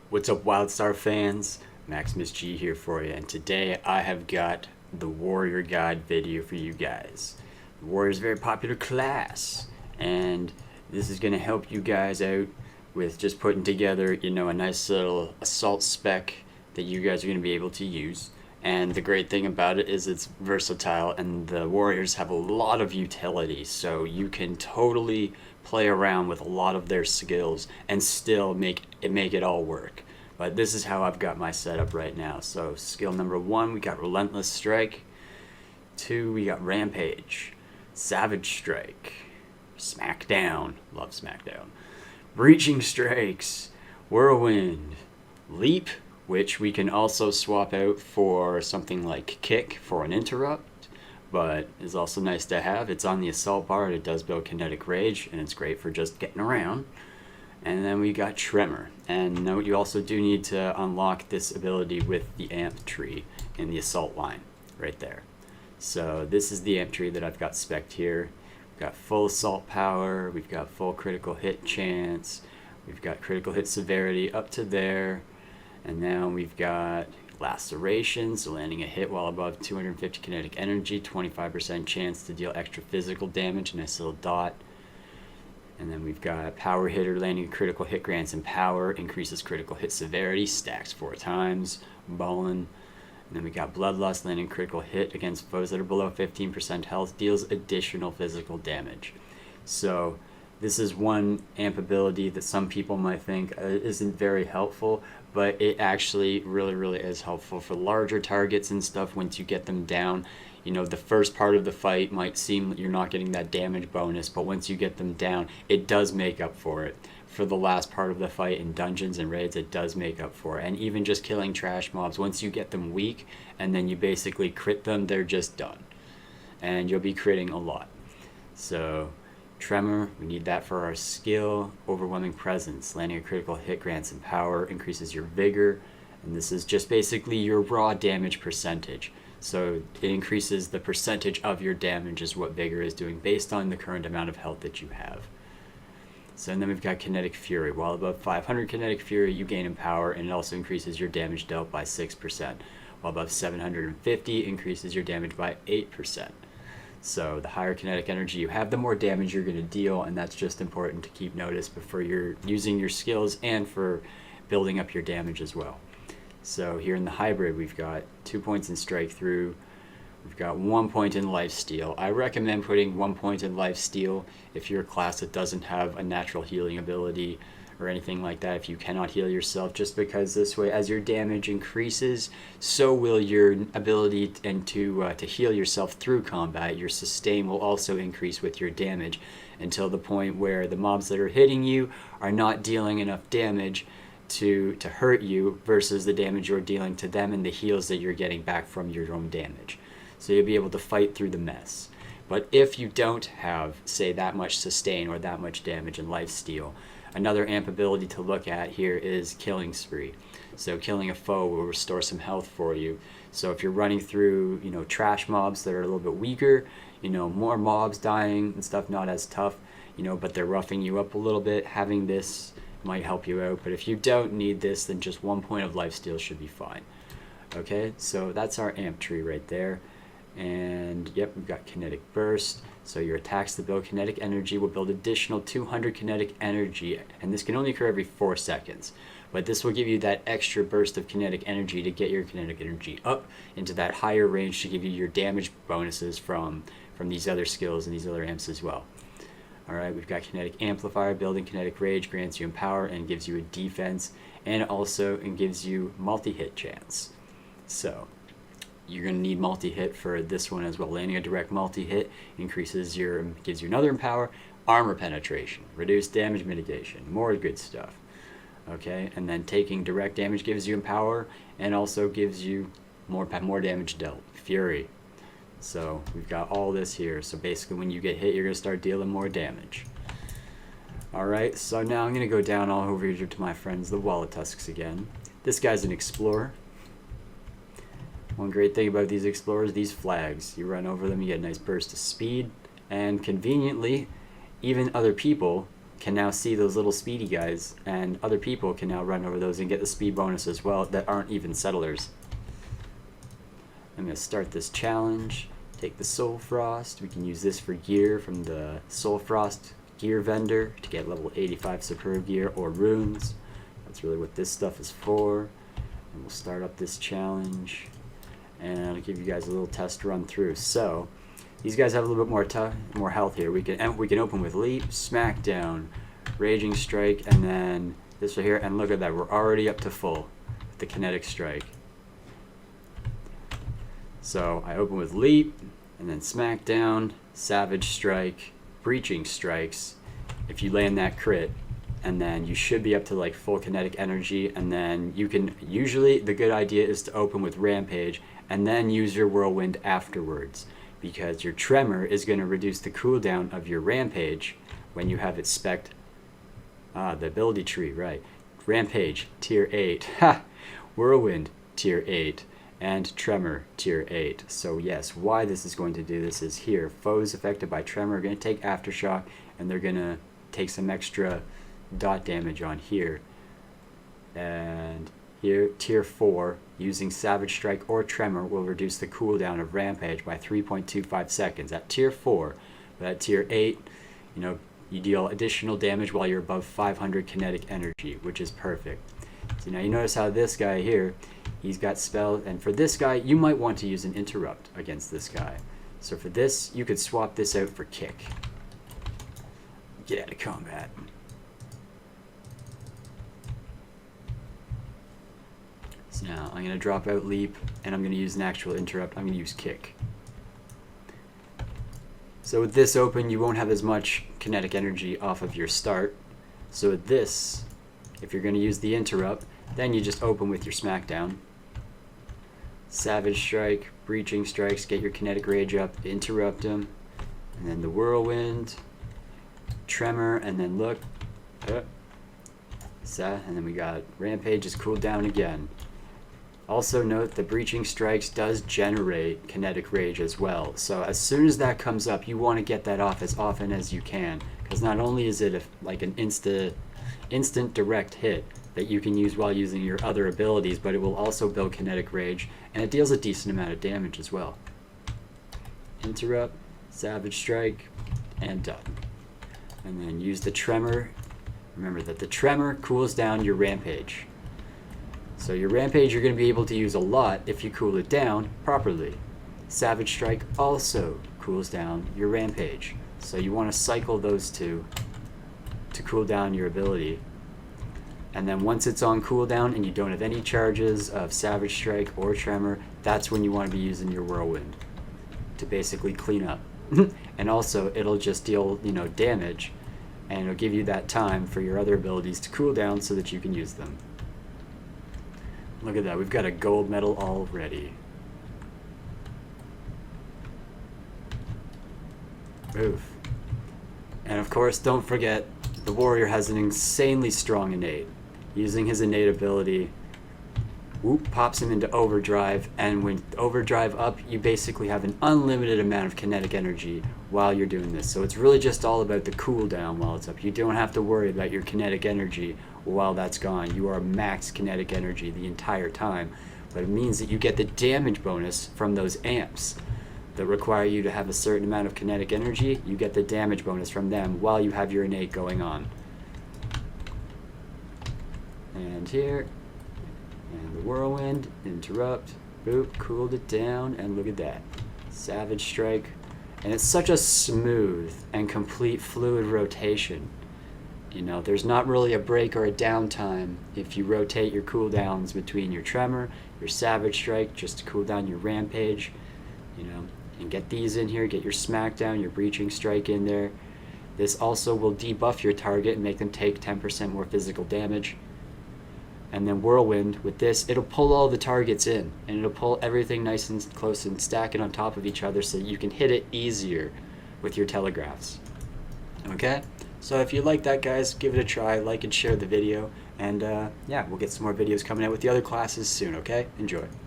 What's up, Wildstar fans? Maximus G here for you, and today I have got the Warrior Guide video for you guys. The Warrior is a very popular class, and this is going to help you guys out with just putting together, a nice little assault spec that you guys are going to be able to use. And the great thing about it is it's versatile, and the Warriors have a lot of utility, so you can totally play around with a lot of their skills and still make it all work. But this is how I've got my setup right now. So skill number 1, we got Relentless Strike. 2, we got Rampage. Savage Strike. Smackdown. Love Smackdown. Breaching Strikes. Whirlwind. Leap, which we can also swap out for something like Kick for an interrupt, but is also nice to have. It's on the assault bar, and it does build kinetic rage, and it's great for just getting around. And then we got Tremor. And note, you also do need to unlock this ability with the amp tree in the assault line right there. So this is the amp tree that I've got spec'd here. We've got full assault power, we've got full critical hit chance, we've got critical hit severity up to there, and now we've got laceration, so landing a hit while above 250 kinetic energy, 25% chance to deal extra physical damage, nice little dot. And then we've got Power Hitter, landing a critical hit grants and power, increases critical hit severity, stacks 4 times, ballin'. And then we got Bloodlust, landing critical hit against foes that are below 15% health, deals additional physical damage. So this is one amp ability that some people might think isn't very helpful, but it actually really is helpful for larger targets and stuff once you get them down. The first part of the fight might seem you're not getting that damage bonus, but once you get them down, it does make up for it. For the last part of the fight in dungeons and raids, it does make up for it. And even just killing trash mobs, once you get them weak and then you basically crit them, they're just done. And you'll be critting a lot. So Tremor, we need that for our skill. Overwhelming Presence, landing a critical hit grants and power, increases your vigor, and this is just basically your raw damage percentage. So it increases the percentage of your damage is what vigor is doing based on the current amount of health that you have. So and then we've got Kinetic Fury. While above 500 Kinetic Fury, you gain in power, and it also increases your damage dealt by 6%. While above 750, increases your damage by 8%. So the higher kinetic energy you have, the more damage you're going to deal, and that's just important to keep notice before you're using your skills and for building up your damage as well. So here in the hybrid, we've got 2 points in strike through, we've got 1 point in life steal. I recommend putting 1 point in life steal if you're a class that doesn't have a natural healing ability or anything like that, if you cannot heal yourself, just because this way, as your damage increases, so will your ability to heal yourself through combat. Your sustain will also increase with your damage until the point where the mobs that are hitting you are not dealing enough damage to hurt you versus the damage you're dealing to them and the heals that you're getting back from your own damage. So you'll be able to fight through the mess. But if you don't have, say, that much sustain or that much damage in life steal, another amp ability to look at here is Killing Spree. So killing a foe will restore some health for you. So if you're running through, trash mobs that are a little bit weaker, more mobs dying and stuff, not as tough, but they're roughing you up a little bit, having this might help you out. But if you don't need this, then just 1 point of life steal should be fine. Okay, so that's our amp tree right there. And yep, we've got Kinetic Burst. So your attacks that build kinetic energy will build additional 200 kinetic energy, and this can only occur every 4 seconds. But this will give you that extra burst of kinetic energy to get your kinetic energy up into that higher range to give you your damage bonuses from these other skills and these other amps as well. Alright, we've got Kinetic Amplifier, building kinetic rage, grants you empower and gives you a defense, and also it gives you multi-hit chance. So you're going to need multi-hit for this one as well. Landing a direct multi-hit gives you another empower, armor penetration, reduced damage mitigation, more good stuff. Okay, and then taking direct damage gives you empower and also gives you more damage dealt, fury. So we've got all this here. So basically when you get hit, you're going to start dealing more damage. Alright, so now I'm going to go down all over here to my friends, the Walletusks again. This guy's an explorer. One great thing about these explorers, these flags. You run over them, you get a nice burst of speed, and conveniently, even other people can now see those little speedy guys, and other people can now run over those and get the speed bonus as well that aren't even settlers. I'm going to start this challenge. Take the Soul Frost. We can use this for gear from the Soul Frost gear vendor to get level 85 superb gear or runes. That's really what this stuff is for. And we'll start up this challenge, and I'll give you guys a little test run through. So these guys have a little bit more health here. We can open with Leap, Smackdown, Raging Strike, and then this right here. And look at that, we're already up to full with the Kinetic Strike. So I open with Leap, and then Smackdown, Savage Strike, Breaching Strikes. If you land that crit, and then you should be up to like full kinetic energy, and then you can, usually the good idea is to open with Rampage and then use your Whirlwind afterwards, because your Tremor is going to reduce the cooldown of your Rampage when you have it spec'd. The ability tree, right. Rampage, tier 8. Ha! Whirlwind, tier 8. And Tremor, tier 8. So yes, why this is going to do this is here. Foes affected by Tremor are going to take Aftershock, and they're going to take some extra dot damage on here. And here, tier 4, using Savage Strike or Tremor will reduce the cooldown of Rampage by 3.25 seconds at tier 4. But at tier 8, you know, you deal additional damage while you're above 500 kinetic energy, which is perfect. So now you notice how this guy here, he's got spells, and for this guy, you might want to use an Interrupt against this guy. So for this, you could swap this out for Kick. Get out of combat. So now I'm going to drop out Leap, and I'm going to use an actual Interrupt. I'm going to use Kick. So with this open, you won't have as much kinetic energy off of your start. So with this, if you're going to use the Interrupt, then you just open with your Smackdown. Savage Strike, Breaching Strikes, get your kinetic rage up, interrupt them. And then the Whirlwind, Tremor, and then look. And then we got Rampage is cooled down again. Also note the Breaching Strikes does generate kinetic rage as well. So as soon as that comes up, you want to get that off as often as you can. Because not only is it like an instant direct hit that you can use while using your other abilities, but it will also build kinetic rage, and it deals a decent amount of damage as well. Interrupt, Savage Strike, and done. And then use the Tremor. Remember that the Tremor cools down your Rampage. So your Rampage you're going to be able to use a lot if you cool it down properly. Savage Strike also cools down your Rampage. So you want to cycle those two to cool down your ability. And then once it's on cooldown and you don't have any charges of Savage Strike or Tremor, that's when you want to be using your Whirlwind to basically clean up. And also it'll just deal, you know, damage, and it'll give you that time for your other abilities to cool down so that you can use them. Look at that, we've got a gold medal already. Oof. And of course, don't forget, the warrior has an insanely strong innate. Using his innate ability, whoop, pops him into overdrive, and when overdrive up, you basically have an unlimited amount of kinetic energy while you're doing this. So it's really just all about the cooldown while it's up. You don't have to worry about your kinetic energy while that's gone. You are max kinetic energy the entire time, but it means that you get the damage bonus from those amps that require you to have a certain amount of kinetic energy. You get the damage bonus from them while you have your innate going on. And here, and the Whirlwind, Interrupt, boop, cooled it down, and look at that. Savage Strike. And it's such a smooth and complete fluid rotation. You know, there's not really a break or a downtime if you rotate your cooldowns between your Tremor, your Savage Strike, just to cool down your Rampage, you know, and get these in here, get your Smackdown, your Breaching Strike in there. This also will debuff your target and make them take 10% more physical damage. And then Whirlwind, with this, it'll pull all the targets in, and it'll pull everything nice and close and stack it on top of each other so you can hit it easier with your telegraphs. Okay? So if you like that, guys, give it a try, like and share the video, and yeah, we'll get some more videos coming out with the other classes soon, okay? Enjoy.